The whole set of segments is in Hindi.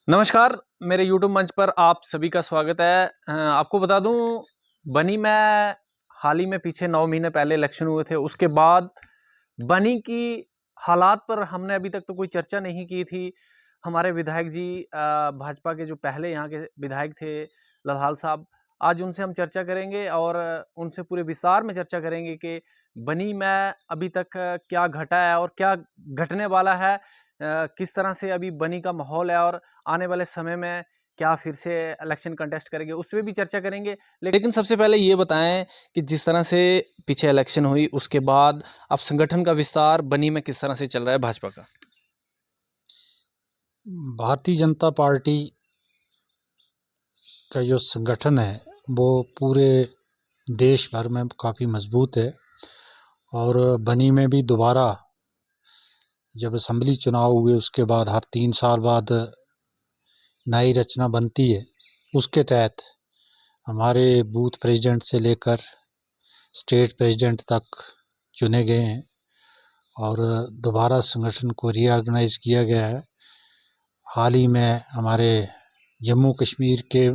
नमस्कार, मेरे YouTube मंच पर आप सभी का स्वागत है। आपको बता दूं, बनी में हाल ही में पीछे 9 महीने पहले इलेक्शन हुए थे। उसके बाद बनी की हालात पर हमने अभी तक तो कोई चर्चा नहीं की थी। हमारे विधायक जी भाजपा के जो पहले यहाँ के विधायक थे, लल्हाल साहब, आज उनसे हम चर्चा करेंगे और उनसे पूरे विस्तार में चर्चा करेंगे कि बनी में अभी तक क्या घटा है और क्या घटने वाला है। किस तरह से अभी बनी का माहौल है और आने वाले समय में क्या फिर से इलेक्शन कंटेस्ट करेंगे, उस पर भी चर्चा करेंगे। लेकिन सबसे पहले ये बताएं कि जिस तरह से पीछे इलेक्शन हुई उसके बाद अब संगठन का विस्तार बनी में किस तरह से चल रहा है भाजपा का। भारतीय जनता पार्टी का जो संगठन है वो पूरे देश भर में काफ़ी मजबूत है और बनी में भी दोबारा जब असेंबली चुनाव हुए उसके बाद हर 3 साल बाद नई रचना बनती है। उसके तहत हमारे बूथ प्रेसिडेंट से लेकर स्टेट प्रेसिडेंट तक चुने गए हैं और दोबारा संगठन को रीऑर्गेनाइज किया गया है। हाल ही में हमारे जम्मू कश्मीर के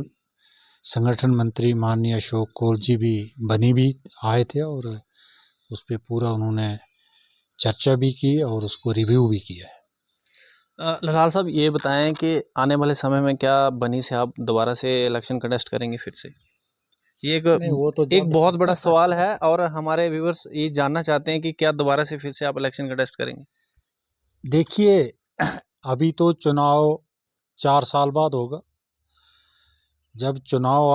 संगठन मंत्री माननीय अशोक कौल जी भी बनी भी आए थे और उस पर पूरा उन्होंने चर्चा भी की और उसको रिव्यू भी किया है। ललाल साहब, ये बताएं कि आने वाले समय में क्या बनी से आप दोबारा से इलेक्शन कंटेस्ट करेंगे फिर से। ये नहीं, वो तो एक जब बहुत बड़ा सवाल है और हमारे व्यूअर्स ये जानना चाहते हैं कि क्या दोबारा से फिर से आप इलेक्शन कंटेस्ट करेंगे। देखिए, अभी तो चुनाव 4 साल बाद होगा। जब चुनाव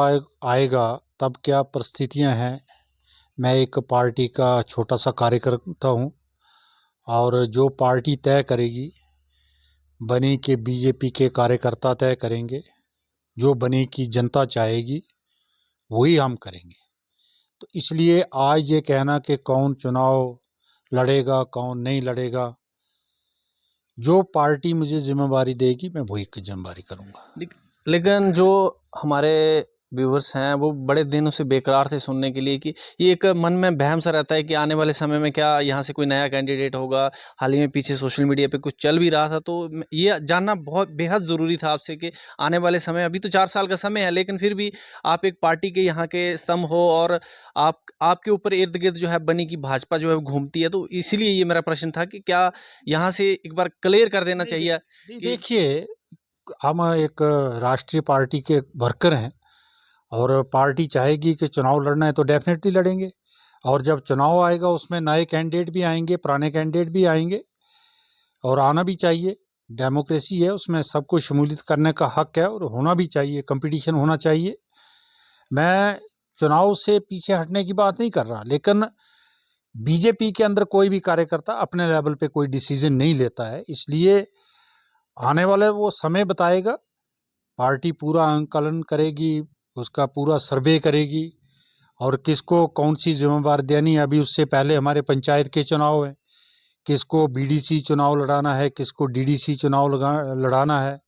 आएगा तब क्या परिस्थितियां हैं। मैं एक पार्टी का छोटा सा कार्यकर्ता हूं और जो पार्टी तय करेगी बनी के बीजेपी के कार्यकर्ता तय करेंगे। जो बनी की जनता चाहेगी वही हम करेंगे। तो इसलिए आज ये कहना कि कौन चुनाव लड़ेगा कौन नहीं लड़ेगा, जो पार्टी मुझे जिम्मेवारी देगी मैं वही जिम्मेवारी करूंगा। लेकिन जो हमारे व्यूवर्स हैं वो बड़े दिनों से बेकरार थे सुनने के लिए कि ये एक मन में वहम सा रहता है कि आने वाले समय में क्या यहाँ से कोई नया कैंडिडेट होगा। हाल ही में पीछे सोशल मीडिया पे कुछ चल भी रहा था, तो ये जानना बहुत बेहद ज़रूरी था आपसे कि आने वाले समय, अभी तो 4 साल का समय है लेकिन फिर भी आप एक पार्टी के यहाँ के स्तंभ हो और आपके ऊपर इर्द गिर्द जो है बनी की भाजपा जो है घूमती है, तो इसीलिए ये मेरा प्रश्न था कि क्या यहाँ से एक बार क्लियर कर देना चाहिए कि देखिए, हम एक राष्ट्रीय पार्टी के वर्कर हैं और पार्टी चाहेगी कि चुनाव लड़ना है तो डेफिनेटली लड़ेंगे। और जब चुनाव आएगा उसमें नए कैंडिडेट भी आएंगे, पुराने कैंडिडेट भी आएंगे और आना भी चाहिए। डेमोक्रेसी है, उसमें सबको शमूलियत करने का हक है और होना भी चाहिए, कंपटीशन होना चाहिए। मैं चुनाव से पीछे हटने की बात नहीं कर रहा, लेकिन बीजेपी के अंदर कोई भी कार्यकर्ता अपने लेवल पे कोई डिसीजन नहीं लेता है। इसलिए आने वाला वो समय बताएगा। पार्टी पूरा आंकलन करेगी, उसका पूरा सर्वे करेगी और किसको कौन सी जिम्मेवार देनी है। अभी उससे पहले हमारे पंचायत के चुनाव है, किसको बीडीसी चुनाव लड़ाना है, किसको डीडीसी चुनाव लड़ाना है।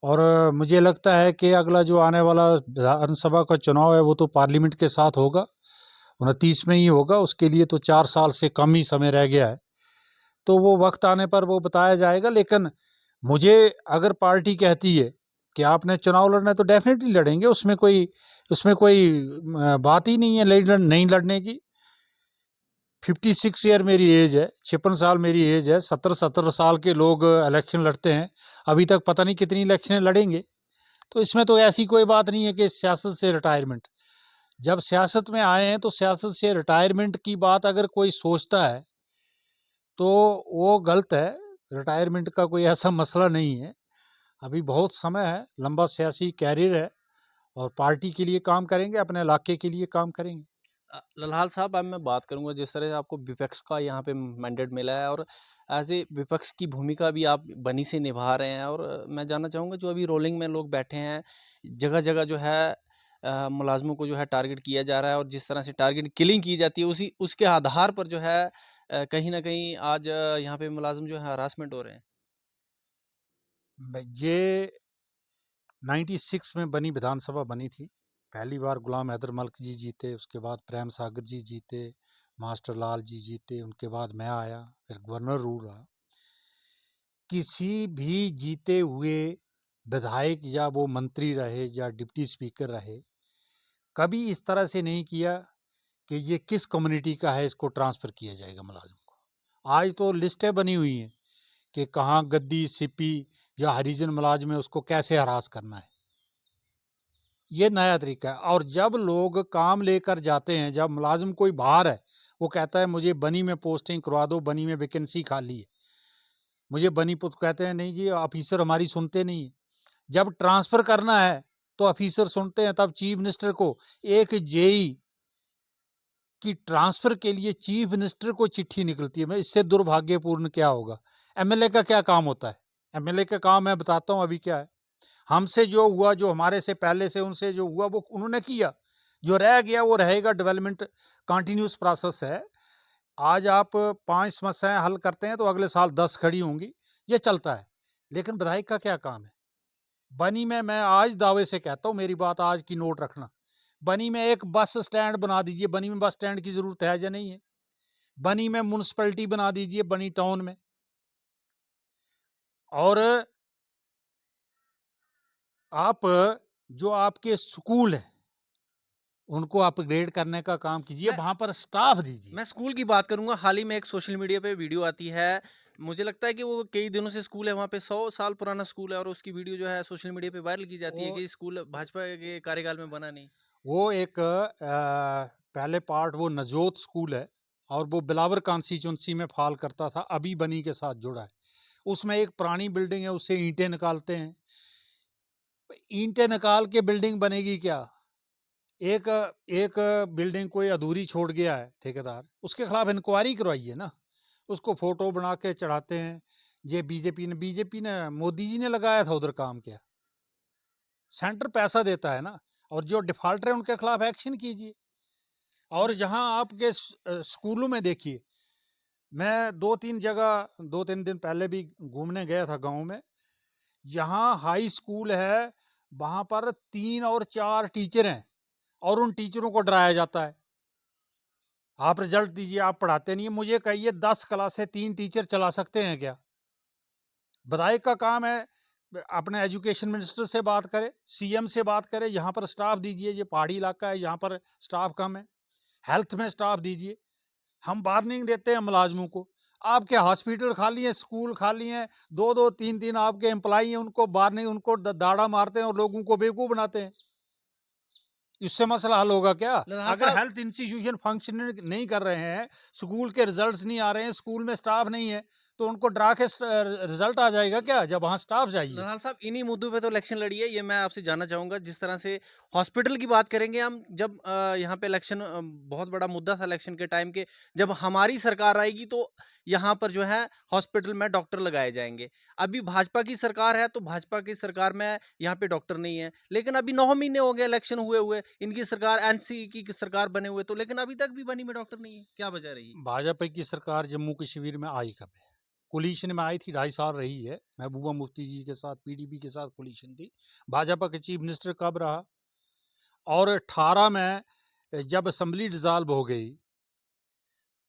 और मुझे लगता है कि अगला जो आने वाला विधानसभा का चुनाव है वो तो पार्लियामेंट के साथ होगा, 29 में ही होगा। उसके लिए तो 4 साल से कम ही समय रह गया है, तो वो वक्त आने पर वो बताया जाएगा। लेकिन मुझे अगर पार्टी कहती है कि आपने चुनाव लड़ना है तो डेफिनेटली लड़ेंगे। उसमें कोई बात ही नहीं है नहीं लड़ने की। 56 ईयर मेरी एज है, 56 साल मेरी एज है। 17 साल के लोग इलेक्शन लड़ते हैं, अभी तक पता नहीं कितनी इलेक्शन लड़ेंगे। तो इसमें तो ऐसी कोई बात नहीं है कि सियासत से रिटायरमेंट। जब सियासत में आए हैं तो सियासत से रिटायरमेंट की बात अगर कोई सोचता है तो वो गलत है। रिटायरमेंट का कोई ऐसा मसला नहीं है, अभी बहुत समय है, लंबा सियासी कैरियर है और पार्टी के लिए काम करेंगे, अपने इलाके के लिए काम करेंगे। लल्हाल साहब, अब मैं बात करूंगा जिस तरह से आपको विपक्ष का यहाँ पे मैंडेट मिला है और एज ए विपक्ष की भूमिका भी आप बनी से निभा रहे हैं, और मैं जानना चाहूँगा जो अभी रोलिंग में लोग बैठे हैं, जगह जगह जो है मुलाजमों को जो है टारगेट किया जा रहा है और जिस तरह से टारगेट किलिंग की जाती है उसी उसके आधार पर जो है कहीं ना कहीं आज यहाँ पे मुलाजिम जो है हरासमेंट हो रहे हैं। ये 96 में बनी विधानसभा बनी थी। पहली बार गुलाम हैदर मल्क जी जीते, उसके बाद प्रेम सागर जी जीते, मास्टर लाल जी जीते, उनके बाद मैं आया, फिर गवर्नर रूल रहा। किसी भी जीते हुए विधायक या वो मंत्री रहे या डिप्टी स्पीकर रहे, कभी इस तरह से नहीं किया कि ये किस कम्युनिटी का है, इसको ट्रांसफ़र किया जाएगा मुलाजिम को। आज तो लिस्टें बनी हुई हैं कि कहाँ गद्दी, सिपी या हरिजन मुलाजिम है, उसको कैसे हरास करना है। ये नया तरीका है। और जब लोग काम लेकर जाते हैं, जब मुलाजिम कोई बाहर है, वो कहता है मुझे बनी में पोस्टिंग करवा दो, बनी में वैकेंसी खाली है, मुझे बनी कहते हैं नहीं जी, ऑफिसर हमारी सुनते नहीं है। जब ट्रांसफ़र करना है तो ऑफिसर सुनते हैं। तब चीफ मिनिस्टर को एक जेई कि ट्रांसफ़र के लिए चीफ मिनिस्टर को चिट्ठी निकलती है। मैं इससे दुर्भाग्यपूर्ण क्या होगा? एमएलए का क्या काम होता है? एमएलए का काम मैं बताता हूँ अभी क्या है। हमसे जो हुआ, जो हमारे से पहले से उनसे जो हुआ वो उन्होंने किया, जो रह गया वो रहेगा। डेवलपमेंट कंटिन्यूस प्रोसेस है। आज आप 5 समस्याएं हल करते हैं तो अगले साल 10 खड़ी होंगी, ये चलता है। लेकिन विधायक का क्या काम है? बनी में मैं आज दावे से कहता हूँ, मेरी बात आज की नोट रखना, बनी में एक बस स्टैंड बना दीजिए। बनी में बस स्टैंड की जरूरत है या नहीं है? बनी में म्यूनसिपैलिटी बना दीजिए, बनी टाउन में। और आप जो आपके स्कूल है उनको अपग्रेड करने का काम कीजिए, मैं वहां पर स्टाफ दीजिए। मैं स्कूल की बात करूंगा। हाल ही में एक सोशल मीडिया पे वीडियो आती है, मुझे लगता है कि वो कई दिनों से स्कूल है वहाँ पे, 100 साल पुराना स्कूल है, और उसकी वीडियो जो है सोशल मीडिया पे वायरल की जाती है वो कि स्कूल भाजपा के कार्यकाल में बना नहीं। वो एक पहले पार्ट वो नजोत स्कूल है और वो बिलावर कॉन्स्टिट्यूंसी में फॉल करता था, अभी बनी के साथ जुड़ा है। उसमें एक पुरानी बिल्डिंग है, उससे ईंटें निकालते हैं। ईंटें निकाल के बिल्डिंग बनेगी क्या? एक एक बिल्डिंग कोई अधूरी छोड़ गया है ठेकेदार, उसके खिलाफ इंक्वायरी करवाइए ना। उसको फोटो बना के चढ़ाते हैं। ये बीजेपी ने मोदी जी ने लगाया था उधर काम किया। सेंटर पैसा देता है ना, और जो डिफॉल्टर है उनके खिलाफ एक्शन कीजिए। और जहां आपके स्कूलों में देखिए, मैं 2-3 जगह 2-3 दिन पहले भी घूमने गया था गांव में। जहां हाई स्कूल है वहां पर 3 और 4 टीचर हैं और उन टीचरों को डराया जाता है। आप रिजल्ट दीजिए, आप पढ़ाते नहीं है। मुझे कहिए 10 क्लासें 3 टीचर चला सकते हैं क्या? विधायक का काम है अपने एजुकेशन मिनिस्टर से बात करे, सीएम से बात करे, यहाँ पर स्टाफ दीजिए। ये पहाड़ी इलाका है, यहाँ पर स्टाफ कम है। हेल्थ में स्टाफ दीजिए। हम वार्निंग देते हैं मुलाजमों को, आपके हॉस्पिटल खाली हैं, स्कूल खाली हैं, 2-2 3-3 आपके एम्प्लॉई हैं, उनको वार्निंग, उनको दाड़ा मारते हैं और लोगों को बेवकूफ़ बनाते हैं। इससे मसला हल होगा क्या? नरहर अगर साहब, हेल्थ इंस्टीट्यूशन फंक्शन नहीं कर रहे हैं, स्कूल के रिजल्ट्स नहीं आ रहे हैं, स्कूल में स्टाफ नहीं है, तो उनको डरा के रिजल्ट आ जाएगा क्या जब वहाँ स्टाफ जाइए? नरहर साहब, इन्हीं मुद्दों पे तो इलेक्शन लड़ी है। ये मैं आपसे जानना चाहूंगा, जिस तरह से हॉस्पिटल की बात करेंगे हम, जब यहाँ पे इलेक्शन बहुत बड़ा मुद्दा था इलेक्शन के टाइम के, जब हमारी सरकार आएगी तो यहाँ पर जो है हॉस्पिटल में डॉक्टर लगाए जाएंगे। अभी भाजपा की सरकार है तो भाजपा की सरकार में यहाँ पे डॉक्टर नहीं है, लेकिन अभी 9 महीने हो गए इलेक्शन हुए हुए, इनकी सरकार एनसी की सरकार बने हुए, तो लेकिन अभी तक भी बनी में डॉक्टर नहीं है। क्या वजह रही? भाजपा की सरकार जम्मू कश्मीर में आई कब है? कोलिशन में आई थी, 2.5 साल रही है। महबूबा मुफ्ती जी के साथ, पीडीपी के साथ कोलिशन थी। भाजपा के चीफ मिनिस्टर कब रहा? और 18 में जब असेंबली डिसॉल्व हो गई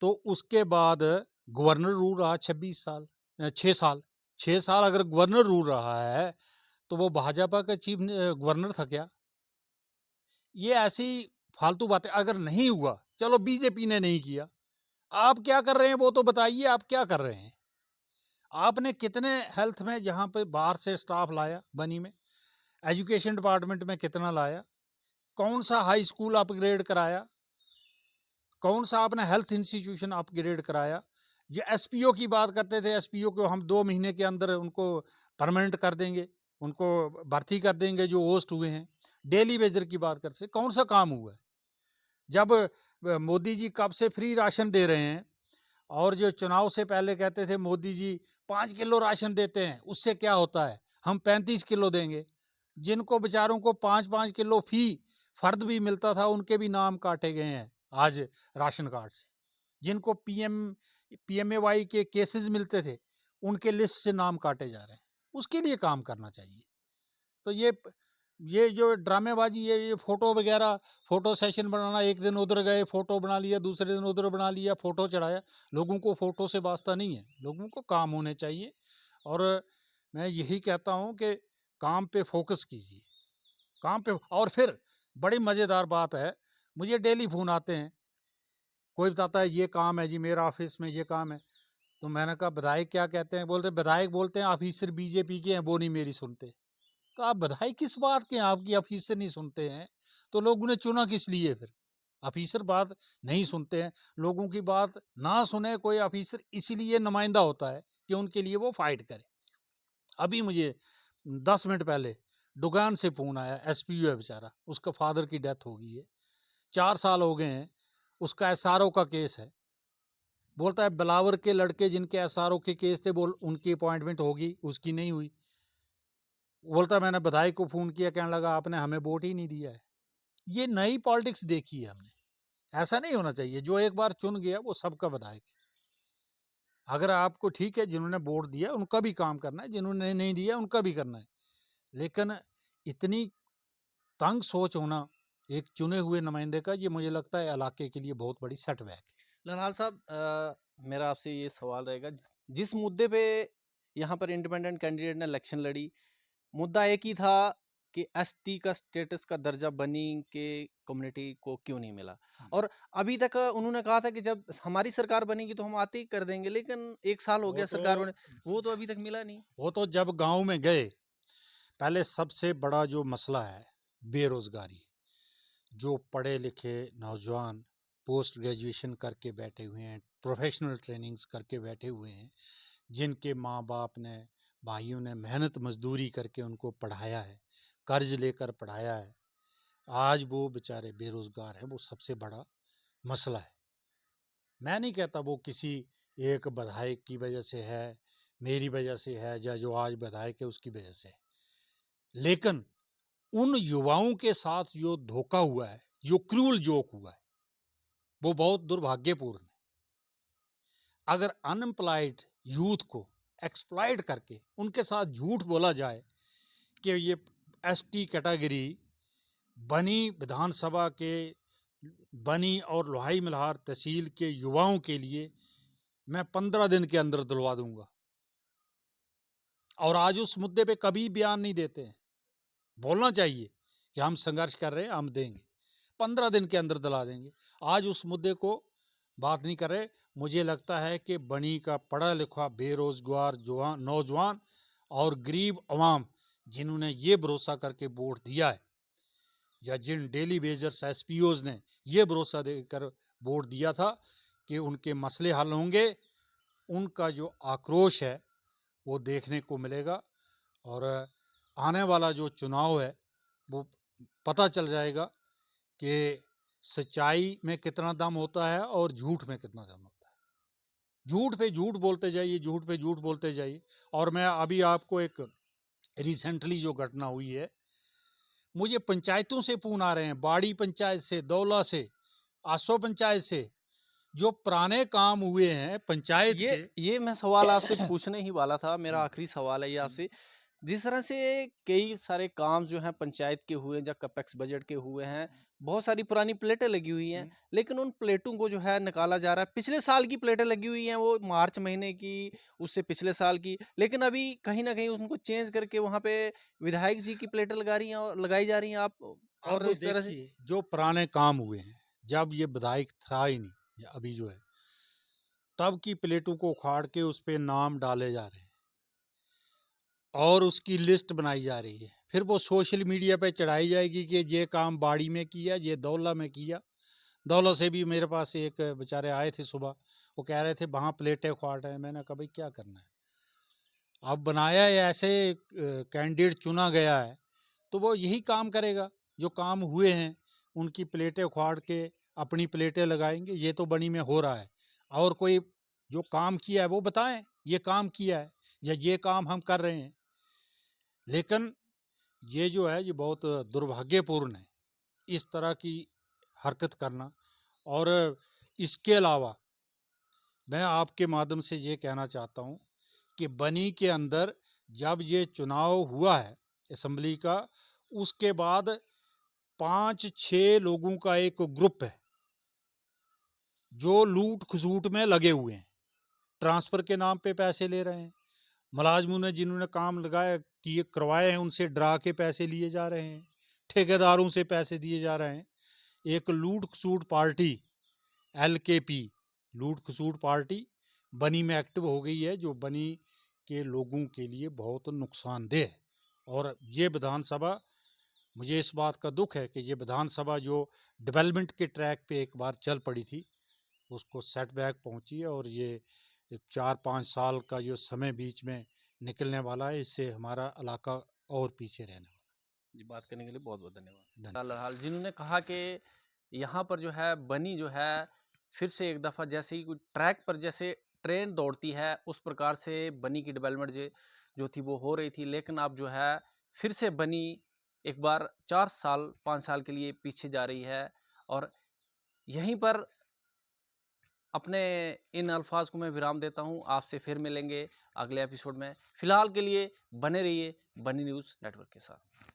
तो उसके बाद गवर्नर रूल रहा 26 साल, 6 साल। 6 साल अगर गवर्नर रूल रहा है तो वो भाजपा का चीफ गवर्नर था क्या? ये ऐसी फालतू बातें। अगर नहीं हुआ, चलो बीजेपी ने नहीं किया, आप क्या कर रहे हैं वो तो बताइए, आप क्या कर रहे हैं? आपने कितने हेल्थ में जहाँ पे बाहर से स्टाफ लाया बनी में, एजुकेशन डिपार्टमेंट में कितना लाया, कौन सा हाई स्कूल अपग्रेड कराया, कौन सा आपने हेल्थ इंस्टीट्यूशन अपग्रेड कराया? ये एसपीओ की बात करते थे, एसपीओ को हम 2 महीने के अंदर उनको परमानेंट कर देंगे, उनको भर्ती कर देंगे जो ओस्ट हुए हैं। डेली वेजर की बात करते, कौन सा काम हुआ है? जब मोदी जी कब से फ्री राशन दे रहे हैं, और जो चुनाव से पहले कहते थे मोदी जी 5 किलो राशन देते हैं, उससे क्या होता है, हम 35 किलो देंगे। जिनको बेचारों को 5-5 किलो फी फर्द भी मिलता था, उनके भी नाम काटे गए हैं आज राशन कार्ड से। जिनको पीएमएवाई के केसेस मिलते थे, उनके लिस्ट से नाम काटे जा रहे हैं। उसके लिए काम करना चाहिए। तो ये जो ड्रामेबाजी, ये फोटो वगैरह, फोटो सेशन बनाना, एक दिन उधर गए फोटो बना लिया, दूसरे दिन उधर बना लिया, फोटो चढ़ाया। लोगों को फोटो से वास्ता नहीं है, लोगों को काम होने चाहिए। और मैं यही कहता हूँ कि काम पे फोकस कीजिए, काम पे। और फिर बड़ी मज़ेदार बात है, मुझे डेली फ़ोन आते हैं, कोई बताता है ये काम है जी, मेरा ऑफिस में ये काम है। तो मैंने कहा विधायक क्या कहते हैं? बोलते विधायक बोलते हैं ऑफिसर बीजेपी के हैं, वो नहीं मेरी सुनते। तो आप विधायक किस बात के हैं, आपकी ऑफिसर नहीं सुनते हैं तो लोग उन्हें चुना किस लिए? फिर ऑफिसर बात नहीं सुनते हैं, लोगों की बात ना सुने कोई ऑफिसर, इसीलिए नुमाइंदा होता है कि उनके लिए वो फाइट करे। अभी मुझे 10 मिनट पहले दुकान से फोन आया, एसपीओ है बेचारा, उसका फादर की डेथ हो गई है, 4 साल हो गए हैं, उसका एसआरओ का केस है। बोलता है बिलावर के लड़के जिनके एसआरओ के केस थे, बोल उनकी अपॉइंटमेंट होगी, उसकी नहीं हुई। बोलता मैंने विधायक को फोन किया, कहने लगा आपने हमें वोट ही नहीं दिया है। ये नई पॉलिटिक्स देखी है हमने, ऐसा नहीं होना चाहिए। जो एक बार चुन गया वो सबका विधायक है। अगर आपको ठीक है, जिन्होंने वोट दिया उनका भी काम करना है, जिन्होंने नहीं दिया उनका भी करना है, लेकिन इतनी तंग सोच होना एक चुने हुए नुमाइंदे का, ये मुझे लगता है इलाके के लिए बहुत बड़ी सेटबैक है। लाल साहब, मेरा आपसे ये सवाल रहेगा, जिस मुद्दे पे यहाँ पर इंडिपेंडेंट कैंडिडेट ने इलेक्शन लड़ी, मुद्दा एक ही था कि एसटी का स्टेटस का दर्जा बनी के कम्युनिटी को क्यों नहीं मिला। और अभी तक उन्होंने कहा था कि जब हमारी सरकार बनेगी तो हम आते ही कर देंगे, लेकिन 1 साल हो गया सरकार बने, वो तो अभी तक मिला नहीं। वो तो जब गांव में गए, पहले सबसे बड़ा जो मसला है बेरोजगारी, जो पढ़े लिखे नौजवान पोस्ट ग्रेजुएशन करके बैठे हुए हैं, प्रोफेशनल ट्रेनिंग्स करके बैठे हुए हैं, जिनके माँ बाप ने, भाइयों ने मेहनत मजदूरी करके उनको पढ़ाया है, कर्ज लेकर पढ़ाया है, आज वो बेचारे बेरोजगार हैं, वो सबसे बड़ा मसला है। मैं नहीं कहता वो किसी एक विधायक की वजह से है, मेरी वजह से है, या जो आज विधायक है उसकी वजह से है, लेकिन उन युवाओं के साथ जो धोखा हुआ है, जो क्रूल जोक हुआ है, वो बहुत दुर्भाग्यपूर्ण है। अगर अनएम्प्लॉयड यूथ को एक्सप्लॉइट करके उनके साथ झूठ बोला जाए कि ये एसटी कैटेगरी बनी विधानसभा के, बनी और लोहाई मल्हार तहसील के युवाओं के लिए मैं 15 दिन के अंदर दिलवा दूंगा, और आज उस मुद्दे पे कभी बयान नहीं देते हैं। बोलना चाहिए कि हम संघर्ष कर रहे हैं, हम देंगे, 15 दिन के अंदर दिला देंगे। आज उस मुद्दे को बात नहीं कर रहे। मुझे लगता है कि बनी का पढ़ा लिखा बेरोजगार नौजवान और गरीब अवाम, जिन्होंने ये भरोसा करके वोट दिया है, या जिन डेली वेजर्स एसपीओज ने ये भरोसा देकर वोट दिया था कि उनके मसले हल होंगे, उनका जो आक्रोश है वो देखने को मिलेगा। और आने वाला जो चुनाव है वो पता चल जाएगा कि सच्चाई में कितना दम होता है और झूठ में कितना दम होता है। झूठ पे झूठ बोलते जाइए, झूठ पे झूठ बोलते जाइए। और मैं अभी आपको एक रिसेंटली जो घटना हुई है, मुझे पंचायतों से फोन आ रहे हैं, बाड़ी पंचायत से, दौला से, आसो पंचायत से, जो पुराने काम हुए हैं पंचायत के। ये मैं सवाल आपसे पूछने ही वाला था, मेरा आखिरी सवाल है ये आपसे। जिस तरह से कई सारे काम जो हैं पंचायत के हुए, या कपेक्स बजट के हुए हैं, बहुत सारी पुरानी प्लेटें लगी हुई हैं, लेकिन उन प्लेटों को जो है निकाला जा रहा है। पिछले साल की प्लेटें लगी हुई हैं, वो मार्च महीने की, उससे पिछले साल की, लेकिन अभी कहीं ना कहीं उनको चेंज करके वहां पे विधायक जी की प्लेटें लगा रही हैं और लगाई जा रही हैं आप। और अब इस तरह से देखिए, जो पुराने काम हुए हैं, जब ये विधायक था ही नहीं, अभी जो है, तब की प्लेटों को उखाड़ के उस पे नाम डाले जा रहे हैं और उसकी लिस्ट बनाई जा रही है। फिर वो सोशल मीडिया पे चढ़ाई जाएगी कि ये काम बाड़ी में किया, ये दौला में किया। दौला से भी मेरे पास एक बेचारे आए थे सुबह, वो कह रहे थे वहाँ प्लेटें उखाड़ रहे हैं। मैंने कहा भाई क्या करना है, अब बनाया है ऐसे कैंडिडेट चुना गया है तो वो यही काम करेगा। जो काम हुए हैं उनकी प्लेटें उखाड़ के अपनी प्लेटें लगाएंगे, ये तो बनी में हो रहा है। और कोई जो काम किया है वो बताएं, ये काम किया है या ये काम हम कर रहे हैं। लेकिन ये जो है ये बहुत दुर्भाग्यपूर्ण है, इस तरह की हरकत करना। और इसके अलावा मैं आपके माध्यम से ये कहना चाहता हूँ कि बनी के अंदर जब ये चुनाव हुआ है असेंबली का, उसके बाद 5-6 लोगों का एक ग्रुप है जो लूट खसूट में लगे हुए हैं, ट्रांसफर के नाम पे पैसे ले रहे हैं, मुलाजमों ने जिन्होंने काम लगाया किए करवाए हैं उनसे डरा के पैसे लिए जा रहे हैं, ठेकेदारों से पैसे दिए जा रहे हैं। एक लूट खसूट पार्टी LKP लूट खसूट पार्टी बनी में एक्टिव हो गई है, जो बनी के लोगों के लिए बहुत नुकसानदेह है। और ये विधानसभा, मुझे इस बात का दुख है कि ये विधानसभा जो डेवलपमेंट के ट्रैक पे एक बार चल पड़ी थी, उसको सेटबैक पहुंची है। और ये 4-5 साल का जो समय बीच में निकलने वाला है, इससे हमारा इलाका और पीछे रहने वाला जी, बात करने के लिए बहुत बहुत धन्यवाद। है। फिलहाल जिन्होंने कहा कि यहाँ पर जो है बनी जो है फिर से एक दफ़ा जैसे ही कोई ट्रैक पर जैसे ट्रेन दौड़ती है उस प्रकार से बनी की डेवलपमेंट जो थी वो हो रही थी, लेकिन अब जो है फिर से बनी एक बार 4 साल 5 साल के लिए पीछे जा रही है। और यहीं पर अपने इन अल्फाज को मैं विराम देता हूँ। आपसे फिर मिलेंगे अगले एपिसोड में। फिलहाल के लिए बने रहिए बनी न्यूज़ नेटवर्क के साथ।